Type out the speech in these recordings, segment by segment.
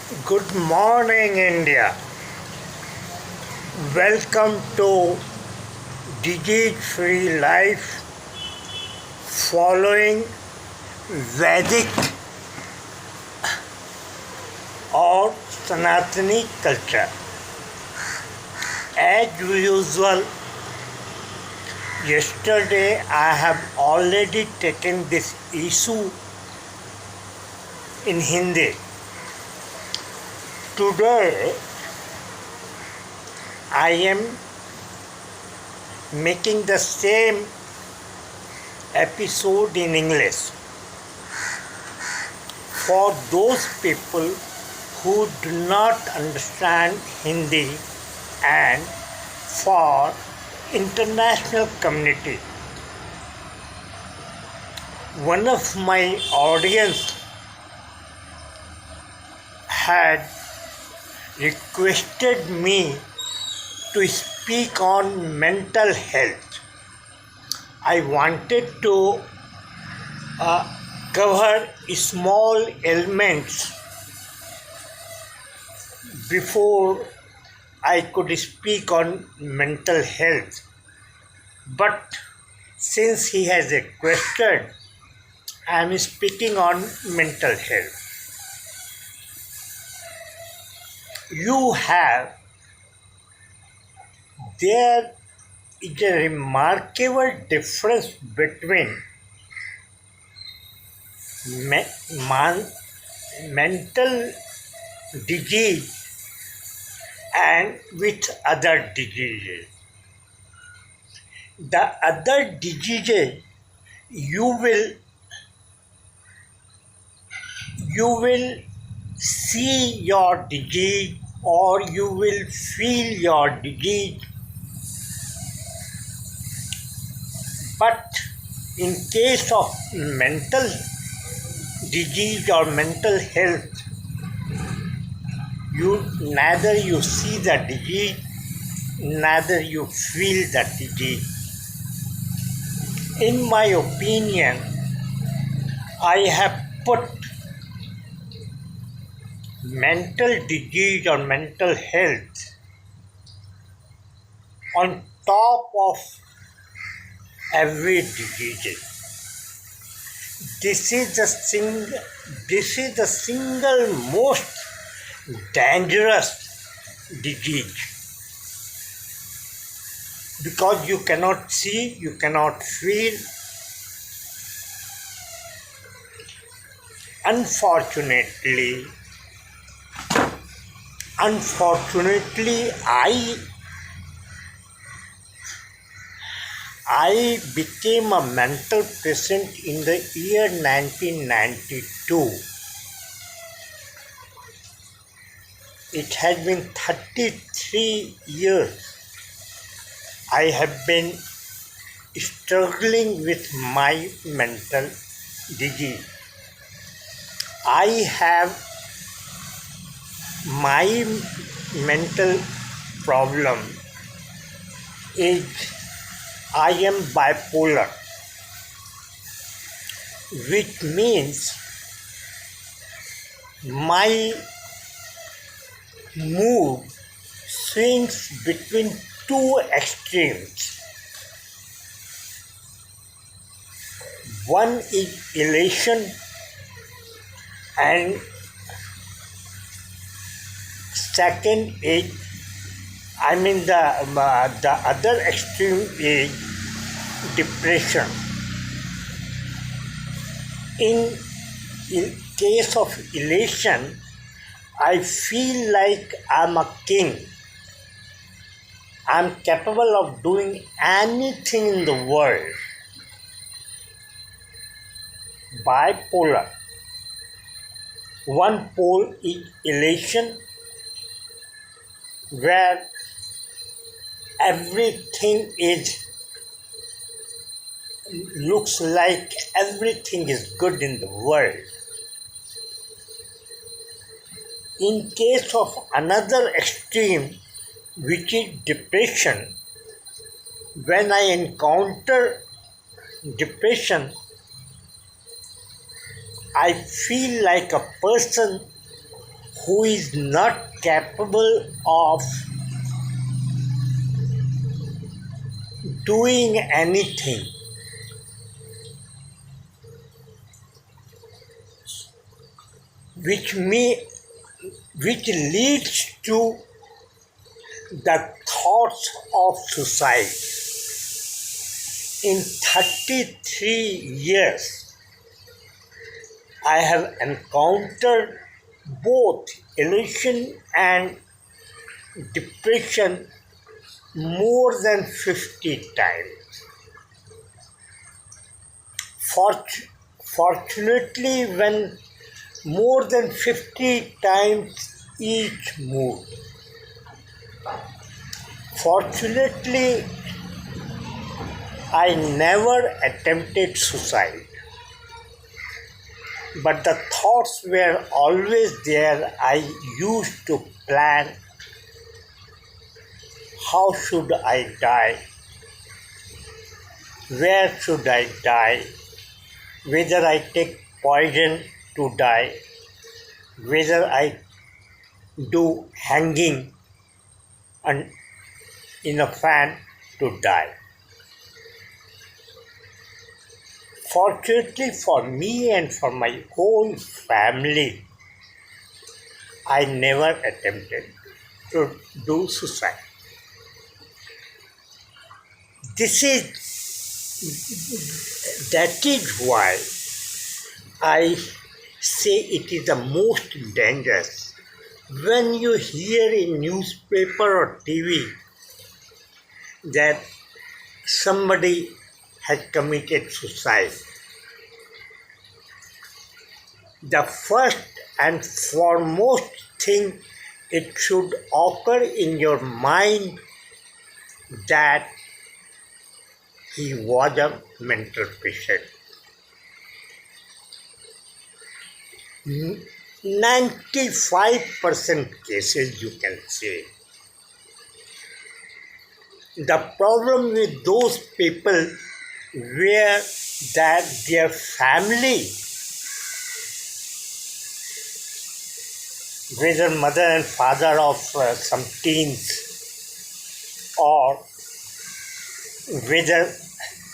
Good morning, India. Welcome to Disease Free Life following Vedic or Sanatani culture. As usual, yesterday I have already taken this issue in Hindi. Today I am making the same episode in English for those people who do not understand Hindi and for international community. One of my audience had requested me to speak on mental health. I wanted to cover small elements before I could speak on mental health. But since he has requested, I am speaking on mental health. There is a remarkable difference between mental disease and with other diseases. The other diseases you will see your disease or you will feel your disease, but in case of mental disease or mental health, neither you see the disease, neither you feel the disease. In my opinion, I have put mental disease or mental health on top of every disease. This is the single most dangerous disease because you cannot see, you cannot feel. Unfortunately, I became a mental patient in the year 1992. It has been 33 years. I have been struggling with my mental disease. My mental problem is I am bipolar, which means my mood swings between two extremes. One is elation and second is, the other extreme is depression. In case of elation, I feel like I'm a king. I'm capable of doing anything in the world. Bipolar. One pole is elation, where everything looks like everything is good in the world. In case of another extreme, which is depression, when I encounter depression, I feel like a person who is not capable of doing anything, which may which leads to the thoughts of suicide. In 33 years, I have encountered both elation and depression more than 50 times. Fortunately, when more than 50 times each mood. Fortunately, I never attempted suicide, but the thoughts were always there. I used to plan how should I die, where should I die, whether I take poison to die, whether I do hanging and in a fan to die. Fortunately for me and for my whole family, I never attempted to do suicide. That is why I say it is the most dangerous. When you hear in newspaper or TV that somebody has committed suicide, the first and foremost thing it should occur in your mind that he was a mental patient. 95% cases you can say. The problem with those people were that their family, whether mother and father of some teens, or whether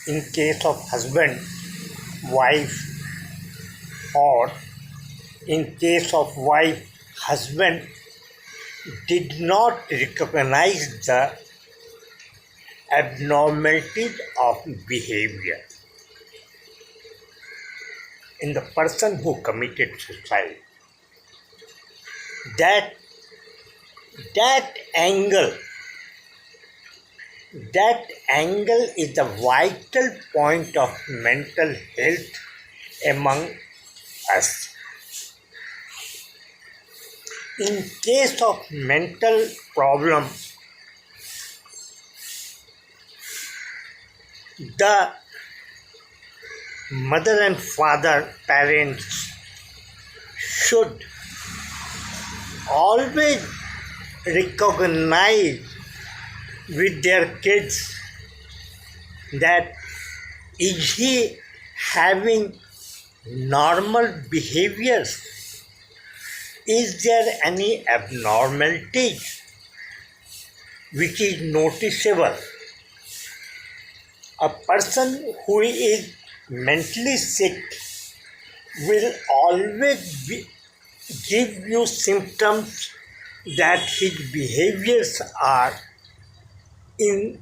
in case of husband, wife, or in case of wife, husband did not recognize the abnormalities of behavior in the person who committed suicide. That angle is the vital point of mental health among us. In case of mental problem, the mother and father, parents should always recognize with their kids that is he having normal behaviors? Is there any abnormality which is noticeable? A person who is mentally sick will always give you symptoms that his behaviors are in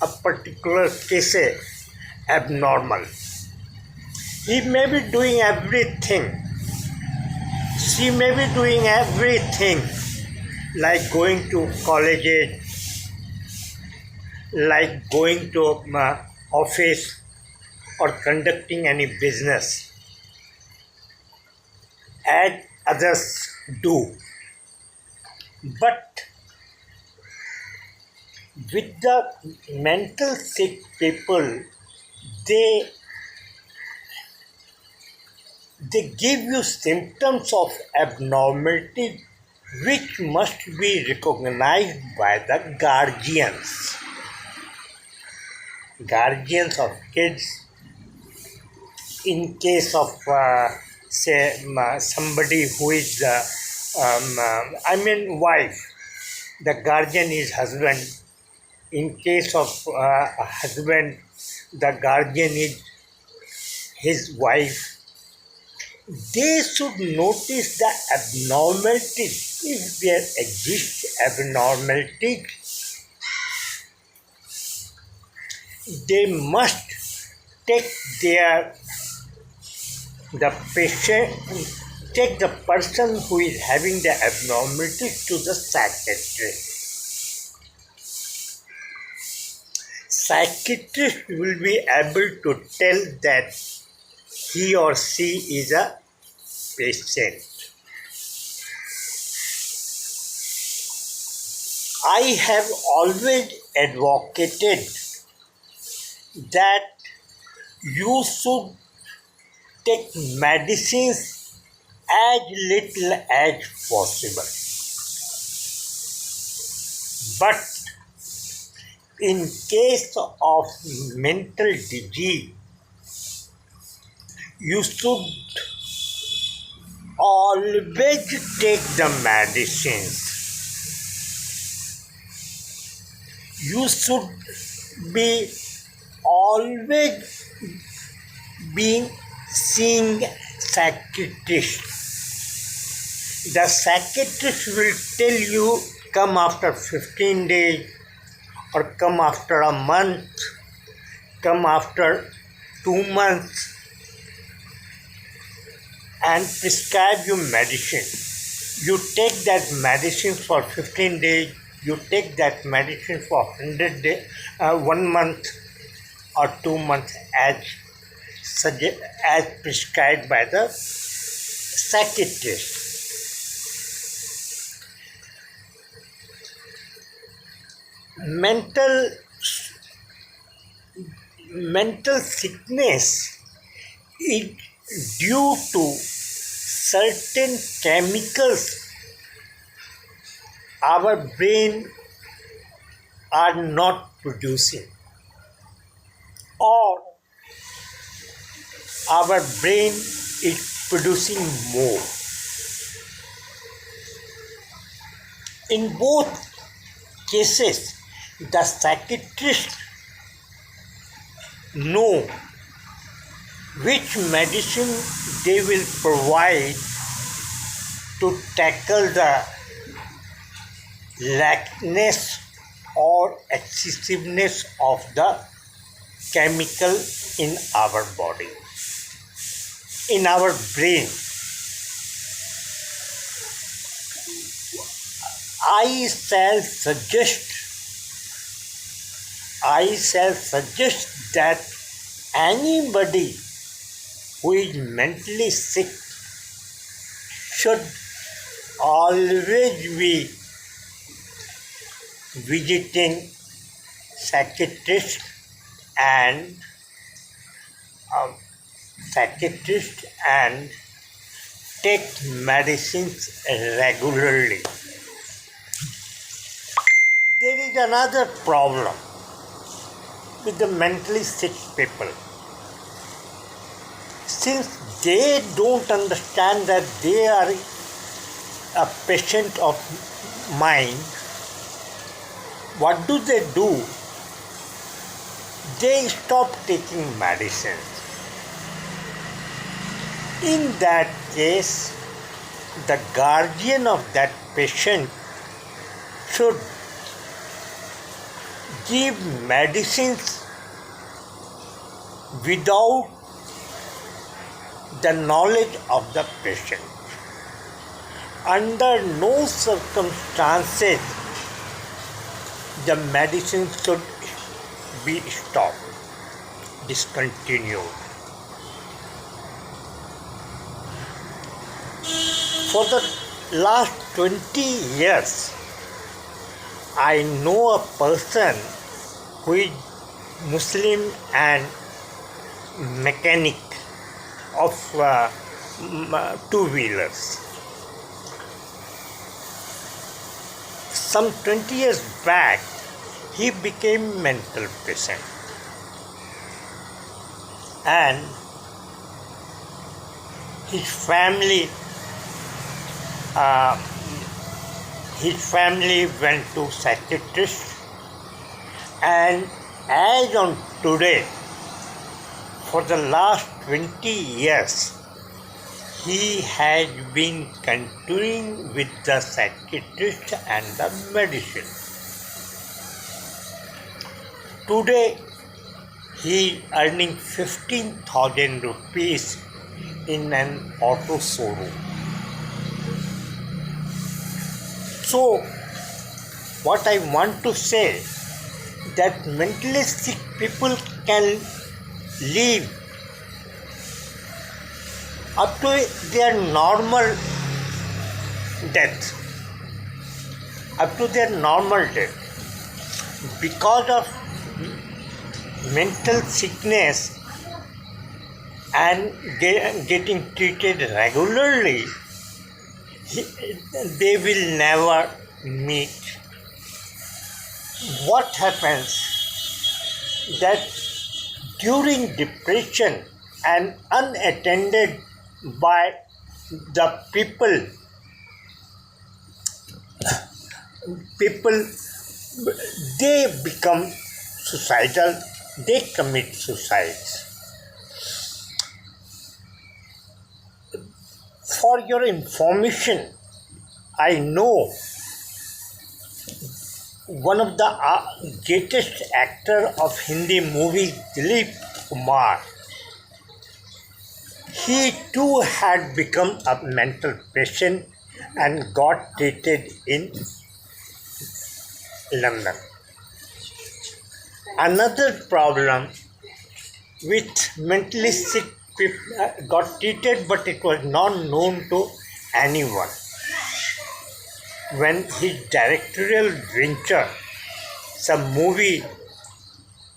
a particular case abnormal. He may be doing everything. She may be doing everything, like going to colleges, like going to office, or conducting any business as others do. But with the mental sick people, they give you symptoms of abnormality which must be recognized by the guardians. Guardians of kids, in case of say somebody who is I mean wife. The guardian is husband. In case of a husband, the guardian is his wife. They should notice the abnormalities. If there exists abnormalities, they must take the patient, take the person who is having the abnormalities to the psychiatrist. Psychiatrist will be able to tell that he or she is a patient. I have always advocated that you should take medicines as little as possible. But in case of mental disease, you should always take the medicines. You should be always being seeing psychiatrist. The psychiatrist will tell you come after 15 days or come after a month, come after 2 months and prescribe you medicine. You take that medicine for 15 days, you take that medicine for 100 days, 1 month or 2 months as prescribed by the psychiatrist. Mental sickness is due to certain chemicals our brain are not producing, or our brain is producing more. In both cases, the psychiatrist know which medicine they will provide to tackle the lackness or excessiveness of the chemical in our body, in our brain. I shall suggest that anybody who is mentally sick should always be visiting psychiatrist and take medicines regularly. There is another problem with the mentally sick people. Since they don't understand that they are a patient of mind, what do? They stop taking medicines. In that case, the guardian of that patient should give medicines without the knowledge of the patient. Under no circumstances the medicine should be stopped, discontinued. For the last 20 years, I know a person who is Muslim and mechanic of two-wheelers. Some 20 years back, he became mental patient. And his family Uh, his family went to psychiatrist, and as on today, for the last 20 years, he has been continuing with the psychiatrist and the medicine. Today, he is earning 15,000 rupees in an auto showroom. So, what I want to say that mentally sick people can live up to their normal death, because of mental sickness and getting treated regularly. They will never meet. What happens that during depression and unattended by the people they become suicidal, they commit suicides. For your information, I know one of the greatest actor of Hindi movie, Dilip Kumar. He too had become a mental patient and got treated in London. Another problem with mentally sick people got treated, but it was not known to anyone. When his directorial venture, some movie,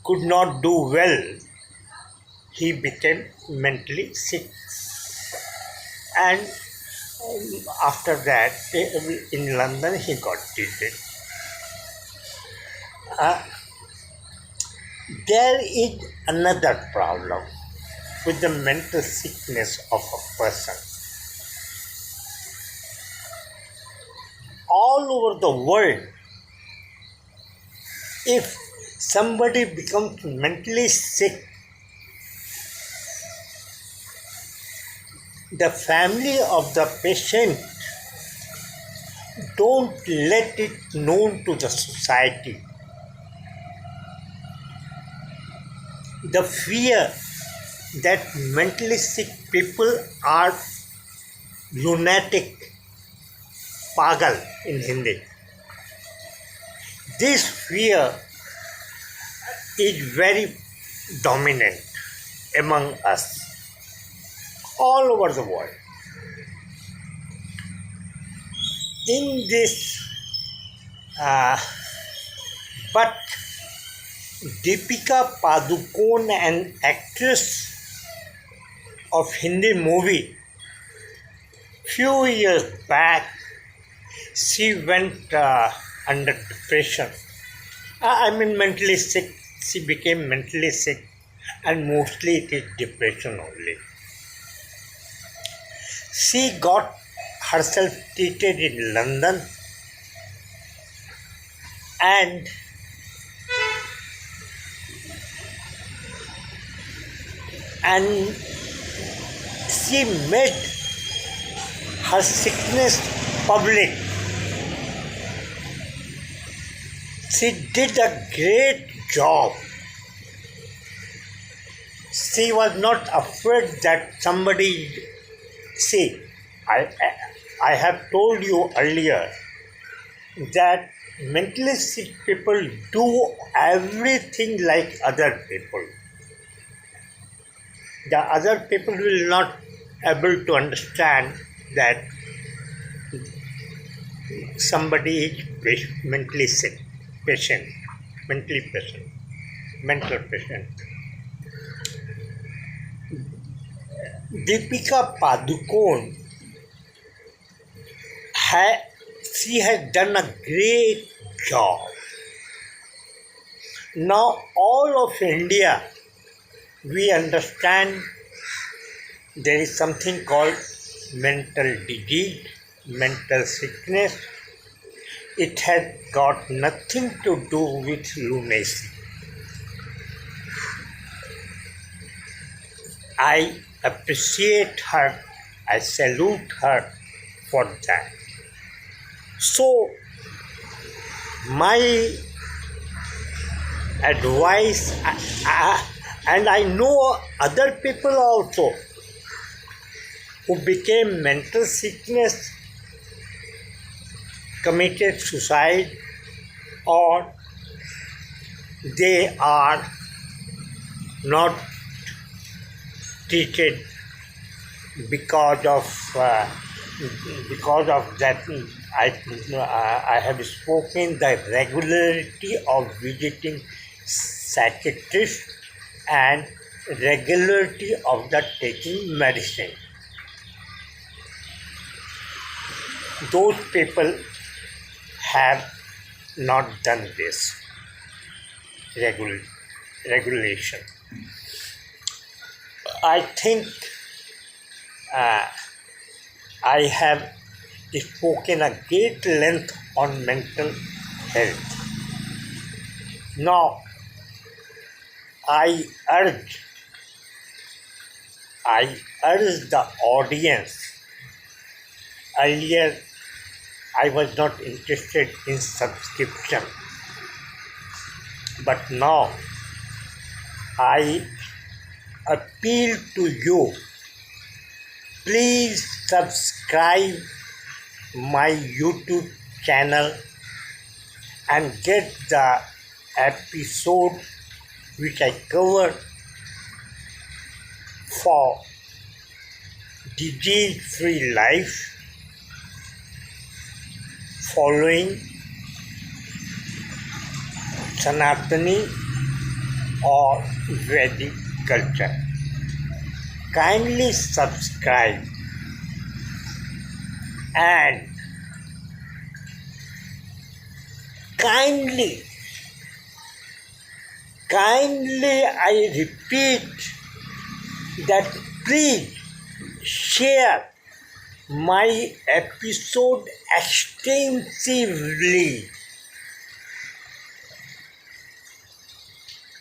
could not do well, he became mentally sick. And after that, in London, he got treated. There is another problem with the mental sickness of a person. All over the world, if somebody becomes mentally sick, the family of the patient don't let it known to the society. The fear that mentally sick people are lunatic, pagal in Hindi. This fear is very dominant among us all over the world. In this, but Deepika Padukone, an actress of Hindi movie, few years back, she went under depression. Mentally sick. She became mentally sick, and mostly it is depression only. She got herself treated in London, and she made her sickness public. She did a great job. She was not afraid that somebody. See, I have told you earlier that mentally sick people do everything like other people. The other people will not able to understand that somebody is mentally sick, mental patient. Deepika Padukone, she has done a great job. Now all of India, we understand there is something called mental disease, mental sickness. It had got nothing to do with lunacy. I appreciate her, I salute her for that. So, my advice, and I know other people also who became mental sickness, committed suicide, or they are not treated because of that. I have spoken the regularity of visiting psychiatrist and regularity of the taking medicine. Those people have not done this regulation. I think I have spoken a great length on mental health. Now, I urge the audience. Earlier, I was not interested in subscription, but now I appeal to you. Please subscribe my YouTube channel and get the episode which I covered for disease-free life following Sanatani or Vedic culture. Kindly subscribe and kindly I repeat that please share my episode extensively.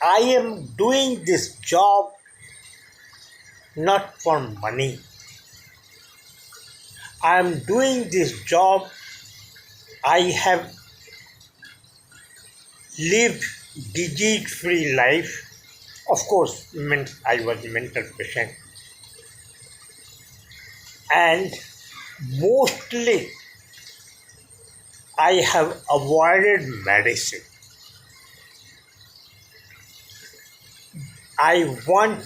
I am doing this job not for money. I am doing this job. I have lived disease-free life. Of course, I was a mental patient. And mostly, I have avoided medicine. I want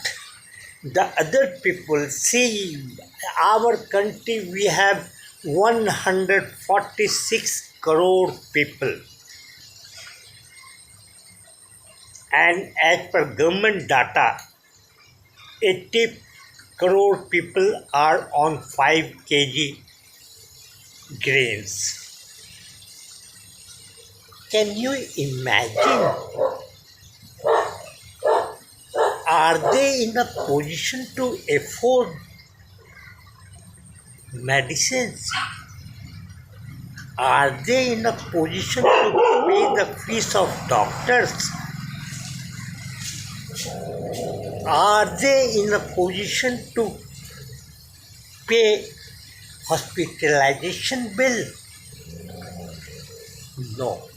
the other people see our country. We have 146 crore people, and as per government data, 80 crore people are on 5 kg grains. Can you imagine? Are they in a position to afford medicines? Are they in a position to pay the fees of doctors? Are they in a position to pay hospitalization bill? No.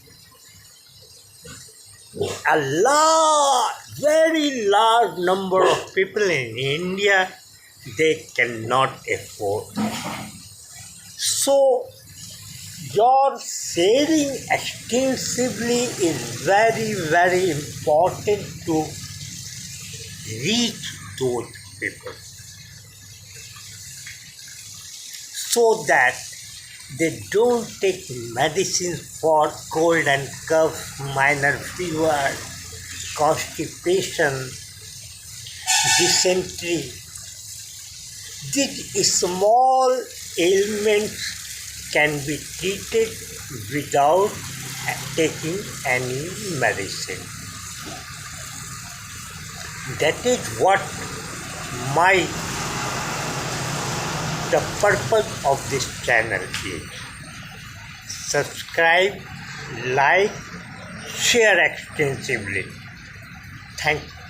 A very large number of people in India, they cannot afford. So, your sharing extensively is very, very important to reach those people so that they don't take medicine for cold and cough, minor fever, constipation, dysentery. These small ailments can be treated without taking any medicine. That is what my The purpose of this channel is subscribe, like, share extensively. Thank you.